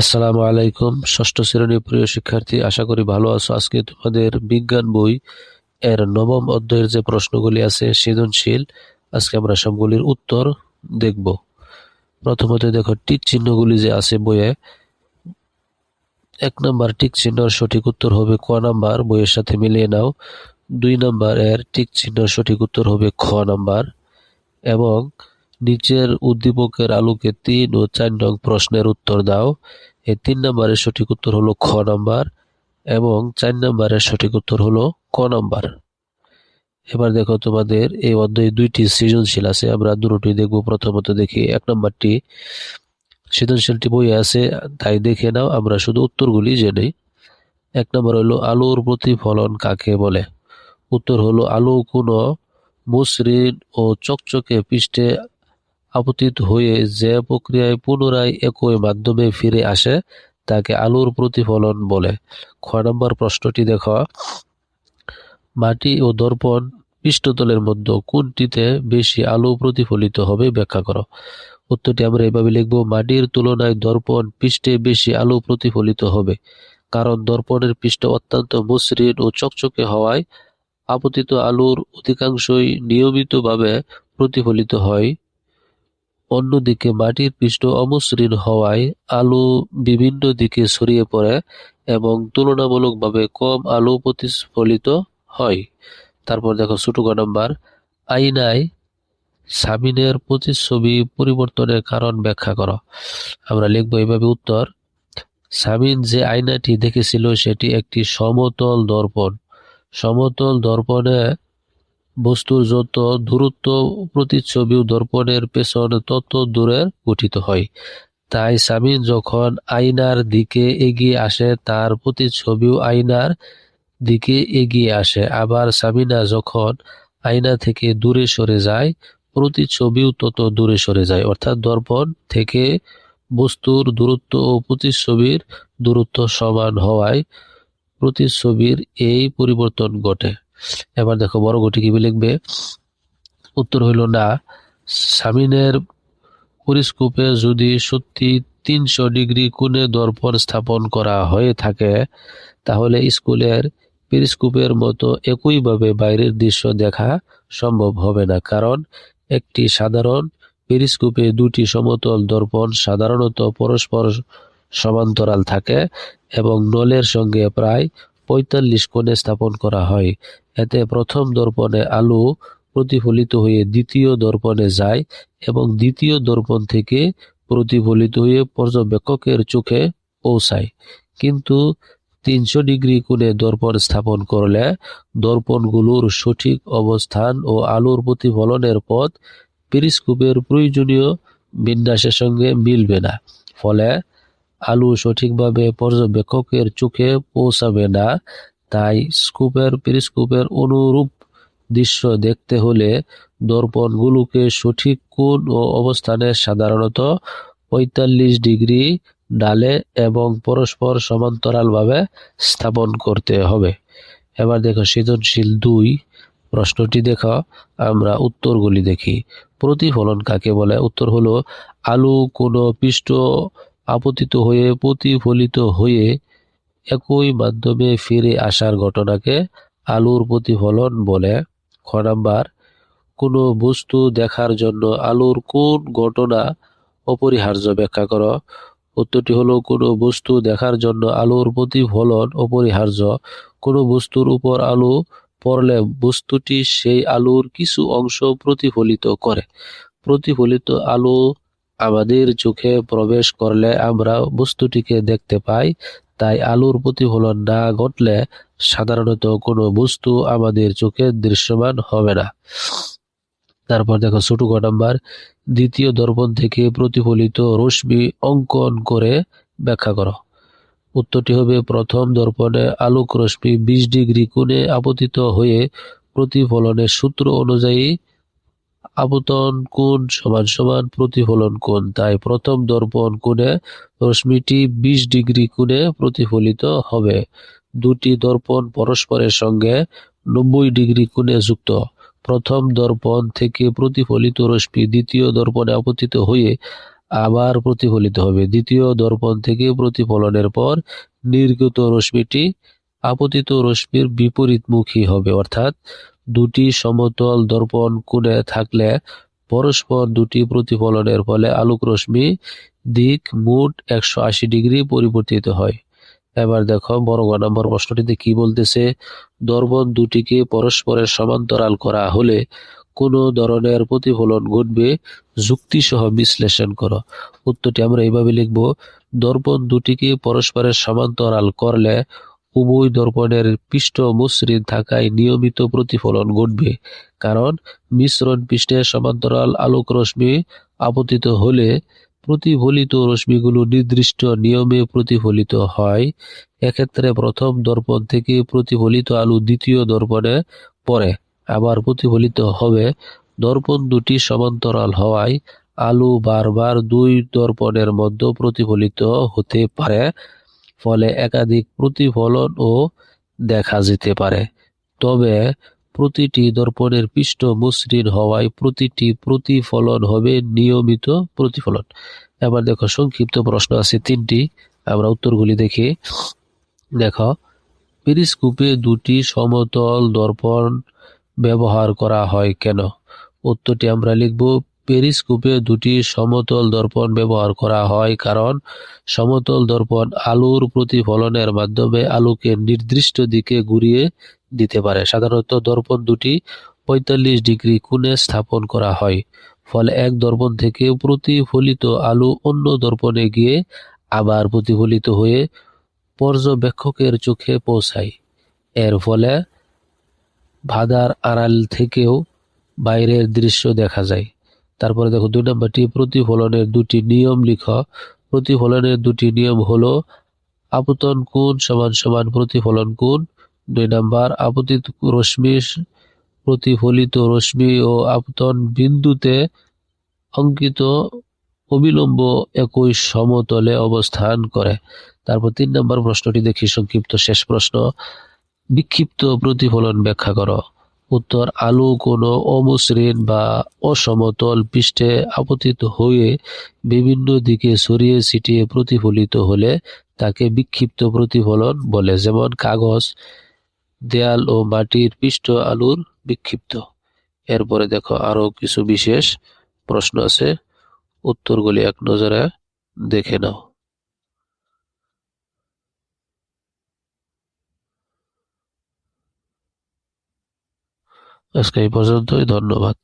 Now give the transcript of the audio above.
আসসালামু আলাইকুম। ষষ্ঠ শ্রেণীর প্রিয় শিক্ষার্থী, আশা করি ভালো আছো। আজকে তোমাদের বিজ্ঞান বই এর নবম অধ্যায়ের যে প্রশ্নগুলি আছে সৃজনশীল, আজকে আমরা সবগুলির উত্তর দেখব। প্রথমত দেখো টিক চিহ্নগুলি যে আছে বইয়ে, 1 নম্বর টিক চিহ্নর সঠিক উত্তর হবে ক নাম্বার, বইয়ের সাথে মিলিয়ে নাও। 2 নম্বর এর টিক চিহ্নর সঠিক উত্তর হবে খ নাম্বার। এবং নিচের উদ্দীপকের আলোকে 3 ও 4 নং প্রশ্নের উত্তর দাও। এই 3 নম্বরের সঠিক উত্তর হলো খ নাম্বার এবং 4 নম্বরের সঠিক উত্তর হলো ক নাম্বার। এবার দেখো তোমাদের এই অধ্যায়ে 2টি সৃজনশীল আছে, আমরা দুটোই দেখব। প্রথমত দেখি 1 নম্বরটি, সৃজনশীলটি বইয়ে আছে তাই দেখে নাও, আমরা শুধু উত্তরগুলি জেনে। 1 নম্বর হলো আলোর প্রতিফলন কাকে বলে। উত্তর হলো আলো কোনো মসৃণ ও চকচকে পৃষ্ঠে আপতিত হয়ে যে প্রক্রিয়ায় পুনরায় একই মাধ্যমে ফিরে আসে তাকে আলোর প্রতিফলন বলে। খ নম্বর প্রশ্নটি দেখো, মাটি ও দর্পণ পৃষ্ঠতলের মধ্যে কোনটিতে বেশি আলো প্রতিফলিত হবে ব্যাখ্যা করো। উত্তরটি আমরা এভাবে লিখব, মাটির তুলনায় দর্পণ পৃষ্ঠে বেশি আলো প্রতিফলিত হবে, কারণ দর্পণের পৃষ্ঠ অত্যন্ত মসৃণ ও চকচকে হওয়ায় আপতিত আলোর অধিকাংশই নিয়মিতভাবে প্রতিফলিত হয়। অন্যদিকে মাটির পৃষ্ঠ অমসৃণ হওয়ায় আলো বিভিন্ন দিকে ছড়িয়ে পড়ে এবং তুলনামূলকভাবে কম আলো প্রতিফলিত হয়। তারপর দেখো ছোট গ নাম্বার, আয়নায় সাবিনের প্রতিচ্ছবি পরিবর্তনের কারণ ব্যাখ্যা করো। আমরা লিখব এইভাবে উত্তর, সাবিন যে আয়নাটি দেখেছিল সেটি একটি সমতল দর্পণ। সমতল দর্পণে বস্তুর যত দূরত্ব প্রতিচ্ছবিও দর্পণের পেছন তত দূরে গঠিত হয়। তাই সাবিন যখন আয়নার দিকে এগিয়ে আসে তার প্রতিচ্ছবিও আয়নার দিকে এগিয়ে আসে। আবার সাবিনা যখন আয়না থেকে দূরে সরে যায় প্রতিচ্ছবিও তত দূরে সরে যায়। অর্থাৎ দর্পণ থেকে বস্তুর দূরত্ব ও প্রতিচ্ছবির দূরত্ব সমান হওয়ায় প্রতিচ্ছবির এই পরিবর্তন ঘটে। এবার দেখো বড় ঘটি কি লিখবে। উত্তর হইল না। সাবিনের পরিস্কোপে যদি সত্যি 300 ডিগ্রি কোণে দর্পণ স্থাপন করা হয়ে থাকে তাহলে স্কুলের পেরিস্কোপের মতো একইভাবে বাইরের দৃশ্য দেখা সম্ভব হবে না, কারণ একটি সাধারণ পেরিস্কোপে 2টি সমতল দর্পণ সাধারণত পরস্পর সমান্তরাল থাকে এবং নলের সঙ্গে প্রায় 45 কোণে স্থাপন করা হয়। এতে প্রথম দর্পণে আলো প্রতিফলিত হয়ে দ্বিতীয় দর্পণে যায় এবং দ্বিতীয় দর্পণ থেকে প্রতিফলিত হয়ে পর্যবেক্ষকের চোখে পৌঁছায়। কিন্তু 300 ডিগ্রি কোণে দর্পণ স্থাপন করলে দর্পণগুলোর সঠিক অবস্থান ও আলোর প্রতিফলনের পথ পেরিস্কোপের প্রয়োজনীয় বিন্যাসের সঙ্গে মিলবে না, ফলে আলো সঠিকভাবে পর্যবেক্ষকের চোখে পৌঁছাবে না। তাই পেরিস্কোপের অনুরূপ দৃশ্য দেখতে হলে দর্পণগুলোকে সঠিক কোণ ও অবস্থানে সাধারণত 45 ডিগ্রি ডালে এবং পরস্পর সমান্তরালভাবে স্থাপন করতে হবে। এবার দেখো সৃজনশীল 2 প্রশ্নটি দেখো, আমরা উত্তরগুলি দেখি। প্রতিফলন কাকে বলে। উত্তর হলো আলো কোনো পৃষ্ঠ আপতিত হয়ে প্রতিফলিত হয়ে একই মাধ্যমে ফিরে আসার ঘটনাকে আলোর প্রতিফলন বলে। খ নাম্বার, কোনো বস্তু দেখার জন্য আলোর কোন ঘটনা অপরিহার্য ব্যাখ্যা করো। উত্তরটি হলো কোনো বস্তু দেখার জন্য আলোর প্রতিফলন অপরিহার্য। কোনো বস্তুর উপর আলো পড়লে বস্তুটি সেই আলোর কিছু অংশ প্রতিফলিত করে। প্রতিফলিত আলো আমাদের চোখে প্রবেশ করলে আমরা বস্তুটিকে দেখতে পাই। তাই আলোর প্রতিফলন না ঘটলে সাধারণত কোনো বস্তু আমাদের চোখে দৃশ্যমান হবে না। তারপর দেখো ছোট গ নাম্বার, দ্বিতীয় দর্পণ থেকে প্রতিফলিত রশ্মি অঙ্কন করে ব্যাখ্যা করো। উত্তরটি হবে প্রথম দর্পণে আলোক রশ্মি 20 ডিগ্রি কোণে আপতিত হয়ে প্রতিফলনের সূত্র অনুযায়ী আপতন কোণ সমান সমান প্রতিফলন কোণ। তাই প্রথম দর্পণ কোণে রশ্মিটি 20 ডিগ্রি কোণে প্রতিফলিত হবে। দুটি দর্পণ পরস্পরের সঙ্গে 90 ডিগ্রি কোণে যুক্ত। প্রথম দর্পণ থেকে প্রতিফলিত রশ্মি দ্বিতীয় দর্পণে আপতিত হয়ে আবার প্রতিফলিত হবে। দ্বিতীয় দর্পণ থেকে প্রতিফলনের পর নির্গত রশ্মিটি আপতিত রশ্মির বিপরীতমুখী হবে, অর্থাৎ দুটি সমতল দর্পণ কোণে থাকলে পরস্পর দুটি প্রতিফলনের ফলে আলোক রশ্মি দিক মোট 180 ডিগ্রি পরিবর্তিত হয়। এবার দেখো বড় গ নম্বর প্রশ্নটিতে কি বলতেছে, দর্পণ দুটিকে পরস্পরের সমান্তরাল করা হলে কোন ধরনের প্রতিফলন ঘটবে, যুক্তিসহ বিশ্লেষণ করো। উত্তরটি আমরা এইভাবে লিখব, দর্পণ দুটিকে পরস্পরের সমান্তরাল করলে উভয় দর্পণের পৃষ্ঠ মসৃণ থাকায় নিয়মিত প্রতিফলন ঘটবে, কারণ মিশ্রণ পৃষ্ঠে সমান্তরাল আলোক রশ্মি আপতিত হলে প্রতিফলিত রশ্মিগুলো নির্দিষ্ট নিয়মে প্রতিফলিত হয়। এক্ষেত্রে প্রথম দর্পণ থেকে প্রতিফলিত আলো দ্বিতীয় দর্পণে পড়ে আবার প্রতিফলিত হবে। দর্পণ দুটি সমান্তরাল হওয়ায় আলো বারবার দুই দর্পণের মধ্যে প্রতিফলিত হতে পারে, ফলে একাধিক প্রতিফলনও দেখা যেতে পারে। তবে প্রতিটি দর্পণের পৃষ্ঠ মসৃণ হওয়ায় প্রতিটি প্রতিফলন হবে নিয়মিত প্রতিফলন। এবার দেখো সংক্ষিপ্ত প্রশ্ন আছে 3টি, আমরা উত্তরগুলি দেখি। দেখো, পেরিস্কোপে দুটি সমতল দর্পণ ব্যবহার করা হয় কেন? উত্তরটি আমরা লিখব, পেরিস্কোপে দুটি সমতল দর্পণ ব্যবহার করা হয় কারণ সমতল দর্পণ আলোর প্রতিফলনের মাধ্যমে আলোকে নির্দিষ্ট দিকে ঘুরিয়ে দিতে পারে। সাধারণত দর্পণ দুটি 45 ডিগ্রি কোণে স্থাপন করা হয়, ফলে এক দর্পণ থেকে প্রতিফলিত আলো অন্য দর্পণে গিয়ে আবার প্রতিফলিত হয়ে পর্যবেক্ষকের চোখে পৌঁছায়। এর ফলে বাধার আড়াল থেকেও বাইরের দৃশ্য দেখা যায়। তারপরে দেখো 2 নম্বরটি, প্রতিফলনের দুটি নিয়ম লিখো। প্রতিফলনের দুটি নিয়ম হলো আপতন কোণ সমান সমান প্রতিফলন কোণ। 2 নম্বর, আপতিত রশ্মি প্রতিফলিত রশ্মি ও আপতন বিন্দুতে অঙ্কিত অবিলম্ব একই সমতলে অবস্থান করে। তারপর 3 নম্বর প্রশ্নটি দেখি, সংক্ষিপ্ত শেষ প্রশ্ন, বিক্ষিপ্ত প্রতিফলন ব্যাখ্যা করো। উত্তর, আলো কোনো অমসৃণ বা অসমতল পৃষ্ঠে আপতিত হয়ে বিভিন্ন দিকে ছড়িয়ে ছিটিয়ে প্রতিফলিত হলে তাকে বিক্ষিপ্ত প্রতিফলন বলে, যেমন কাগজ, দেয়াল ও মাটির পৃষ্ঠ আলোর বিক্ষিপ্ত। এরপরে দেখো আরো কিছু বিশেষ প্রশ্ন আছে, উত্তরগুলি এক নজরে দেখে নাও। আজকে এই পর্যন্তই, ধন্যবাদ।